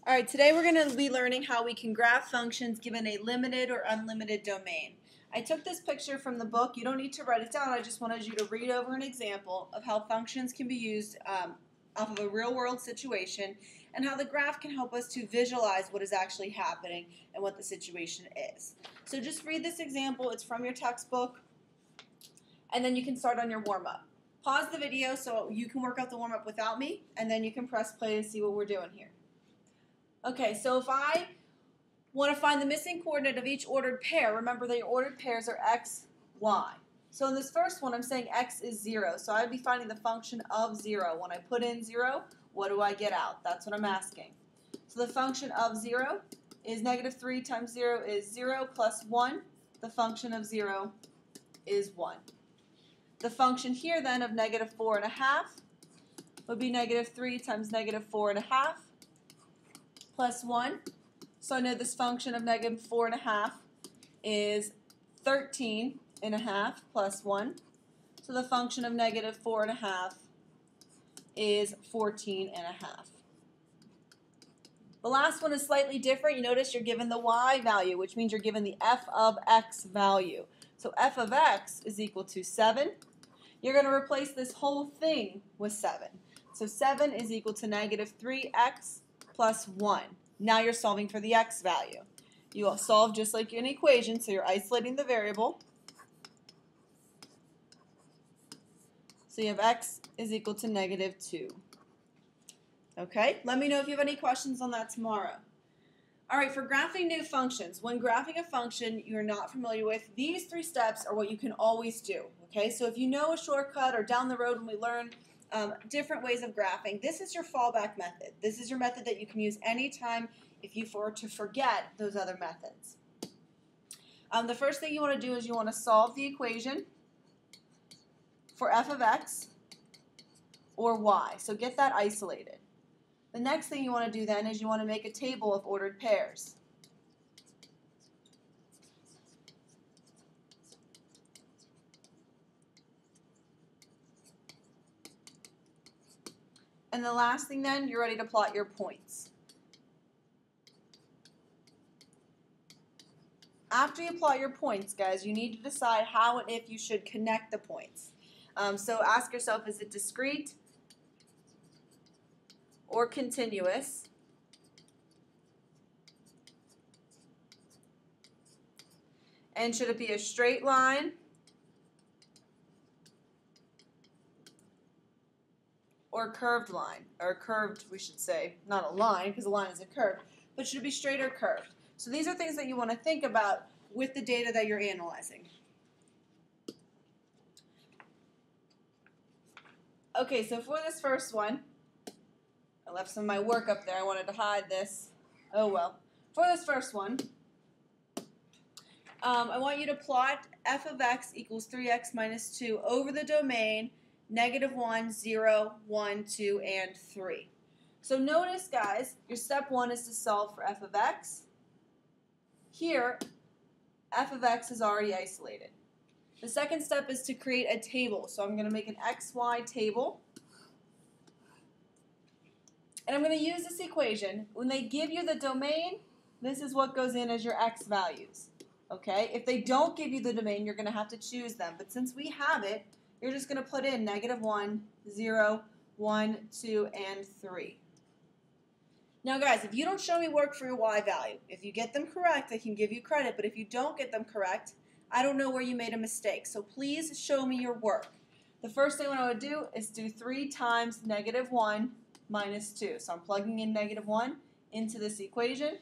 All right, today we're going to be learning how we can graph functions given a limited or unlimited domain. I took this picture from the book. You don't need to write it down. I just wanted you to read over an example of how functions can be used off of a real-world situation and how the graph can help us to visualize what is actually happening and what the situation is. So just read this example. It's from your textbook, and then you can start on your warm-up. Pause the video so you can work out the warm-up without me, and then you can press play and see what we're doing here. Okay, so if I want to find the missing coordinate of each ordered pair, remember that your ordered pairs are x, y. So in this first one, I'm saying x is 0. So I'd be finding the function of 0. When I put in 0, what do I get out? That's what I'm asking. So the function of 0 is negative 3 times 0 is 0 plus 1. The function of 0 is 1. The function here then of negative 4.5 would be negative 3 times negative 4.5. Plus 1. So I know this function of negative 4.5 is 13.5 plus 1. So the function of negative 4.5 is 14.5. The last one is slightly different. You notice you're given the y value, which means you're given the f of x value. So f of x is equal to 7. You're going to replace this whole thing with 7. So 7 is equal to negative 3x plus 1. Now you're solving for the x value. You will solve just like an equation, so you're isolating the variable. So you have x is equal to negative 2. Okay, let me know if you have any questions on that tomorrow. All right, for graphing new functions, when graphing a function you're not familiar with, these 3 steps are what you can always do. Okay, so if you know a shortcut or down the road when we learn different ways of graphing, this is your fallback method. This is your method that you can use anytime if you were to forget those other methods. The first thing you want to do is you want to solve the equation for f of x or y. So get that isolated. The next thing you want to do then is you want to make a table of ordered pairs. And the last thing then, you're ready to plot your points. After you plot your points, guys, you need to decide how and if you should connect the points. So ask yourself, is it discrete or continuous? And should it be a straight line or curved line, or curved, we should say, not a line, because a line isn't curved, but should it be straight or curved? So these are things that you want to think about with the data that you're analyzing. Okay, so for this first one, I left some of my work up there. I wanted to hide this. Oh well. For this first one, I want you to plot f of x equals 3x minus 2 over the domain negative 1, 0, 1, 2, and 3. So notice, guys, your step 1 is to solve for f of x. Here, f of x is already isolated. The second step is to create a table. So I'm going to make an xy table. And I'm going to use this equation. When they give you the domain, this is what goes in as your x values. Okay? If they don't give you the domain, you're going to have to choose them. But since we have it, you're just going to put in negative 1, 0, 1, 2, and 3. Now guys, if you don't show me work for your y value, if you get them correct, I can give you credit, but if you don't get them correct, I don't know where you made a mistake. So please show me your work. The first thing I would do is do 3 times negative 1 minus 2. So I'm plugging in negative 1 into this equation.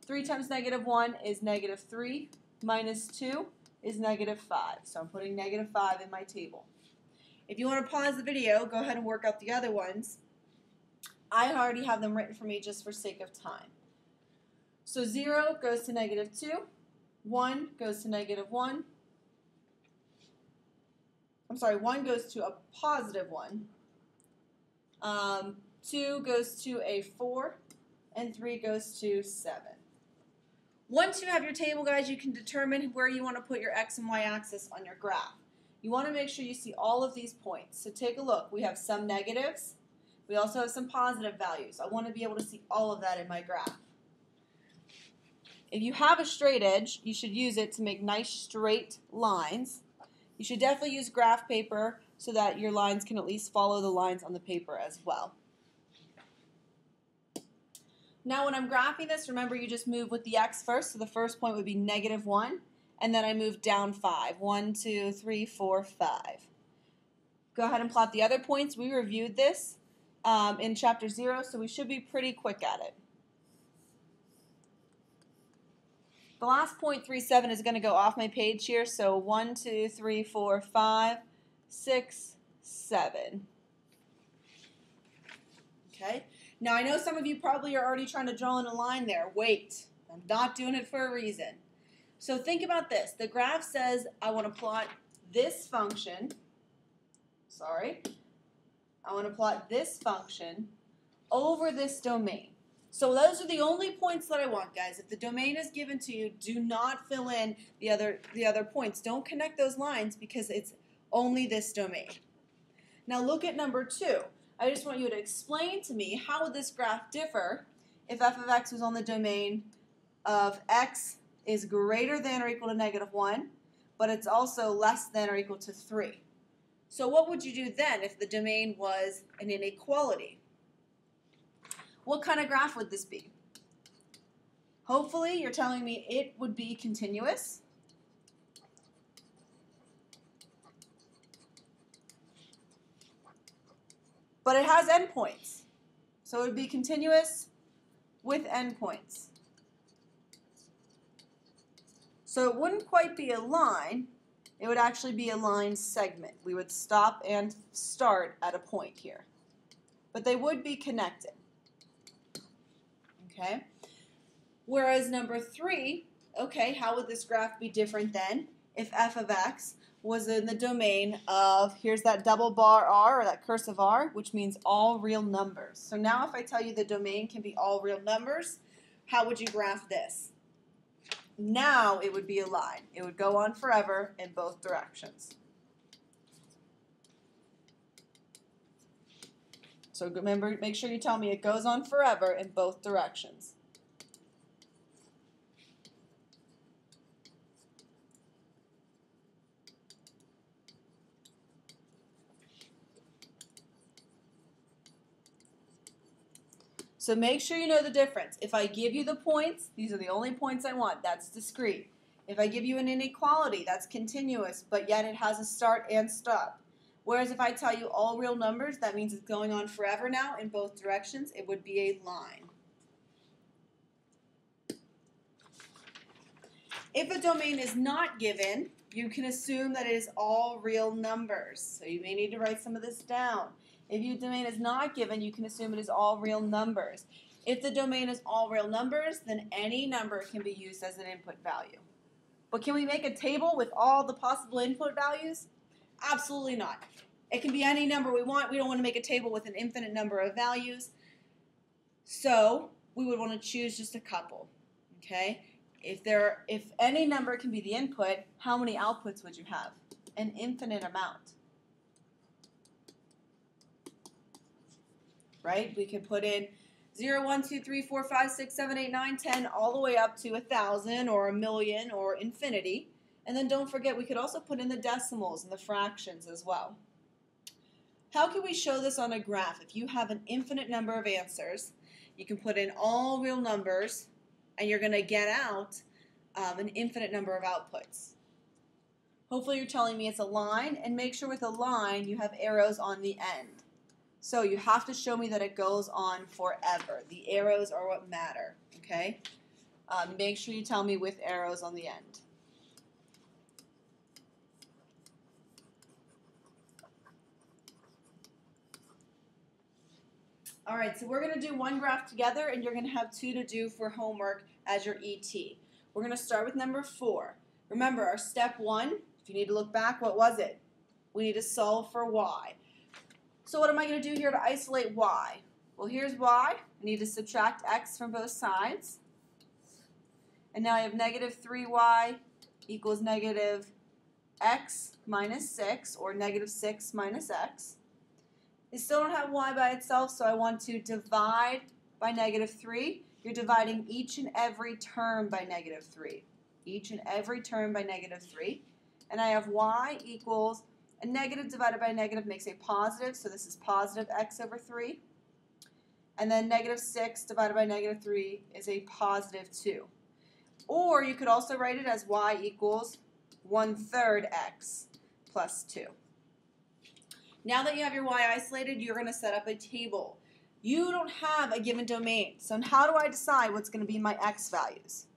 3 times negative 1 is negative 3 minus 2 is negative 5. So I'm putting negative 5 in my table. If you want to pause the video, go ahead and work out the other ones. I already have them written for me just for sake of time. So 0 goes to negative 2. 1 goes to negative 1. I'm sorry, 1 goes to a positive 1. 2 goes to a 4. And 3 goes to 7. Once you have your table, guys, you can determine where you want to put your x and y axis on your graph. You want to make sure you see all of these points. So take a look. We have some negatives. We also have some positive values. I want to be able to see all of that in my graph. If you have a straight edge, you should use it to make nice straight lines. You should definitely use graph paper so that your lines can at least follow the lines on the paper as well. Now when I'm graphing this, remember you just move with the x first, so the first point would be -1, and then I move down 5. 1, 2, 3, 4, 5. Go ahead and plot the other points. We reviewed this in Chapter 0, so we should be pretty quick at it. The last point, 3, 7, is going to go off my page here, so 1, 2, 3, 4, 5, 6, 7. Okay? Now, I know some of you probably are already trying to draw in a line there. Wait, I'm not doing it for a reason. So think about this. The graph says I want to plot this function. I want to plot this function over this domain. So those are the only points that I want, guys. If the domain is given to you, do not fill in the other points. Don't connect those lines because it's only this domain. Now look at number 2. I just want you to explain to me how would this graph differ if f of x was on the domain of x is greater than or equal to -1, but it's also less than or equal to 3. So what would you do then if the domain was an inequality? What kind of graph would this be? Hopefully you're telling me it would be continuous. But it has endpoints. So it would be continuous with endpoints. So it wouldn't quite be a line. It would actually be a line segment. We would stop and start at a point here. But they would be connected. Okay? Whereas number 3, okay, how would this graph be different then if f of x was in the domain of, here's that double bar r, or that cursive r, which means all real numbers. So now if I tell you the domain can be all real numbers, how would you graph this? Now it would be a line. It would go on forever in both directions. So remember, make sure you tell me it goes on forever in both directions. So make sure you know the difference. If I give you the points, these are the only points I want. That's discrete. If I give you an inequality, that's continuous, but yet it has a start and stop. Whereas if I tell you all real numbers, that means it's going on forever now in both directions. It would be a line. If a domain is not given, you can assume that it is all real numbers. So you may need to write some of this down. If your domain is not given, you can assume it is all real numbers. If the domain is all real numbers, then any number can be used as an input value. But can we make a table with all the possible input values? Absolutely not. It can be any number we want. We don't want to make a table with an infinite number of values. So we would want to choose just a couple. Okay? If any number can be the input, how many outputs would you have? An infinite amount. Right? We can put in 0, 1, 2, 3, 4, 5, 6, 7, 8, 9, 10, all the way up to 1,000 or 1,000,000 or infinity. And then don't forget, we could also put in the decimals and the fractions as well. How can we show this on a graph? If you have an infinite number of answers, you can put in all real numbers, and you're going to get out an infinite number of outputs. Hopefully you're telling me it's a line, and make sure with a line you have arrows on the end. So you have to show me that it goes on forever. The arrows are what matter, okay? Make sure you tell me with arrows on the end. All right, so we're going to do one graph together, and you're going to have 2 to do for homework as your ET. We're going to start with number 4. Remember, our step 1, if you need to look back, what was it? We need to solve for y. So what am I going to do here to isolate y? Well, here's y. I need to subtract x from both sides. And now I have negative 3y equals negative x minus 6, or negative 6 minus x. They still don't have y by itself, so I want to divide by -3. You're dividing each and every term by -3. Each and every term by -3. And I have y equals a negative divided by a negative makes a positive, so this is positive x over 3. And then -6 divided by -3 is a positive 2. Or you could also write it as y equals 1/3 x plus 2. Now that you have your y isolated, you're going to set up a table. You don't have a given domain, so how do I decide what's going to be my x values?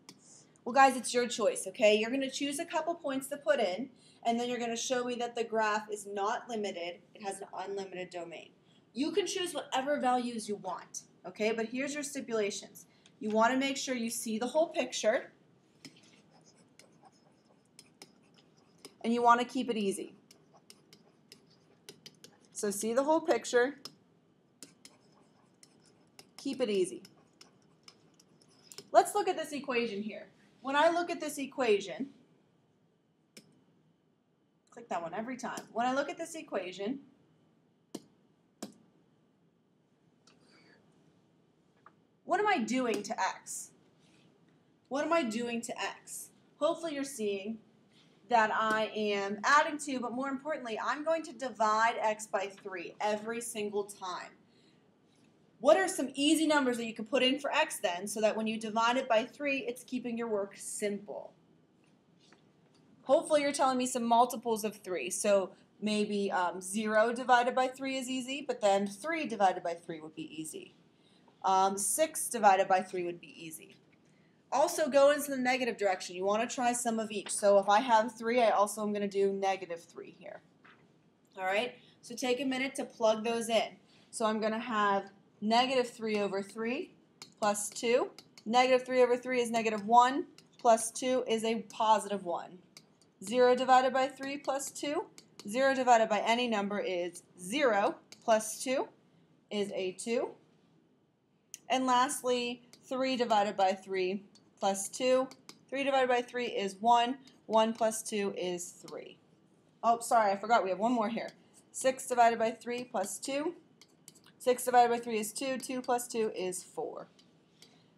Well, guys, it's your choice, okay? You're going to choose a couple points to put in, and then you're going to show me that the graph is not limited. It has an unlimited domain. You can choose whatever values you want, okay? But here's your stipulations. You want to make sure you see the whole picture, and you want to keep it easy. So see the whole picture, keep it easy. Let's look at this equation here. When I look at this equation, click that one every time. When I look at this equation, what am I doing to x? What am I doing to x? Hopefully you're seeing that I am adding 2, but more importantly, I'm going to divide x by 3 every single time. What are some easy numbers that you can put in for x then, so that when you divide it by 3, it's keeping your work simple? Hopefully you're telling me some multiples of 3, so maybe 0 divided by 3 is easy, but then 3 divided by 3 would be easy. 6 divided by 3 would be easy. Also go into the negative direction. You want to try some of each. So if I have 3, I also am going to do -3 here. All right? So take a minute to plug those in. So I'm going to have -3 over 3 plus 2. -3 over 3 is -1 plus 2 is a positive 1. 0 divided by 3 plus 2. 0 divided by any number is 0 plus 2 is a 2. And lastly, 3 divided by 3 plus 2. 3 divided by 3 is 1. 1 plus 2 is 3. Oh, sorry, I forgot we have one more here. 6 divided by 3 plus 2. 6 divided by 3 is 2. 2 plus 2 is 4.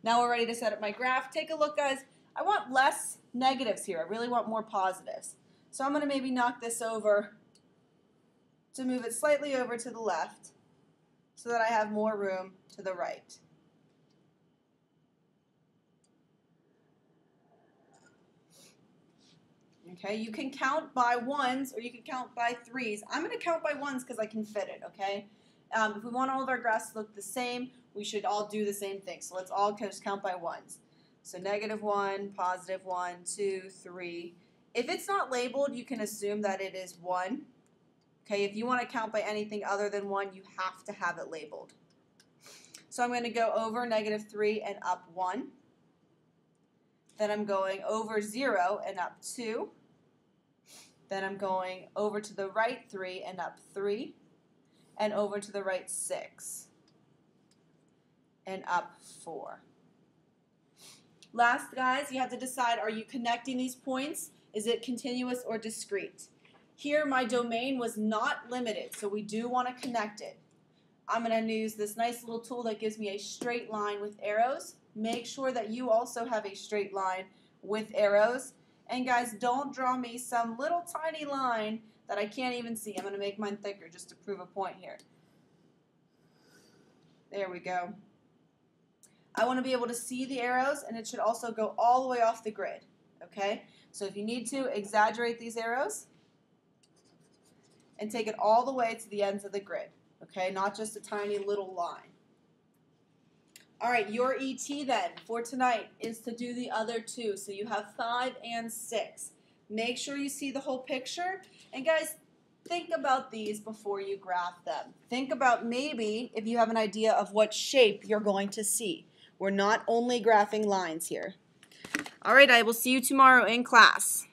Now we're ready to set up my graph. Take a look, guys. I want less negatives here. I really want more positives. So I'm going to maybe knock this over to move it slightly over to the left so that I have more room to the right. Okay, you can count by 1s or you can count by 3s. I'm going to count by 1s because I can fit it, okay? If we want all of our graphs to look the same, we should all do the same thing. So let's all just count by 1s. So -1, +1, 2, 3. If it's not labeled, you can assume that it is 1. Okay, if you want to count by anything other than 1, you have to have it labeled. So I'm going to go over -3 and up 1. Then I'm going over 0 and up 2. Then I'm going over to the right 3 and up 3. And over to the right 6. And up 4. Last, guys, you have to decide, are you connecting these points? Is it continuous or discrete? Here, my domain was not limited, so we do want to connect it. I'm going to use this nice little tool that gives me a straight line with arrows. Make sure that you also have a straight line with arrows. And guys, don't draw me some little tiny line that I can't even see. I'm going to make mine thicker just to prove a point here. There we go. I want to be able to see the arrows, and it should also go all the way off the grid. Okay? So if you need to, exaggerate these arrows and take it all the way to the ends of the grid. Okay? Not just a tiny little line. All right, your ET then for tonight is to do the other two. So you have 5 and 6. Make sure you see the whole picture. And guys, think about these before you graph them. Think about maybe if you have an idea of what shape you're going to see. We're not only graphing lines here. All right, I will see you tomorrow in class.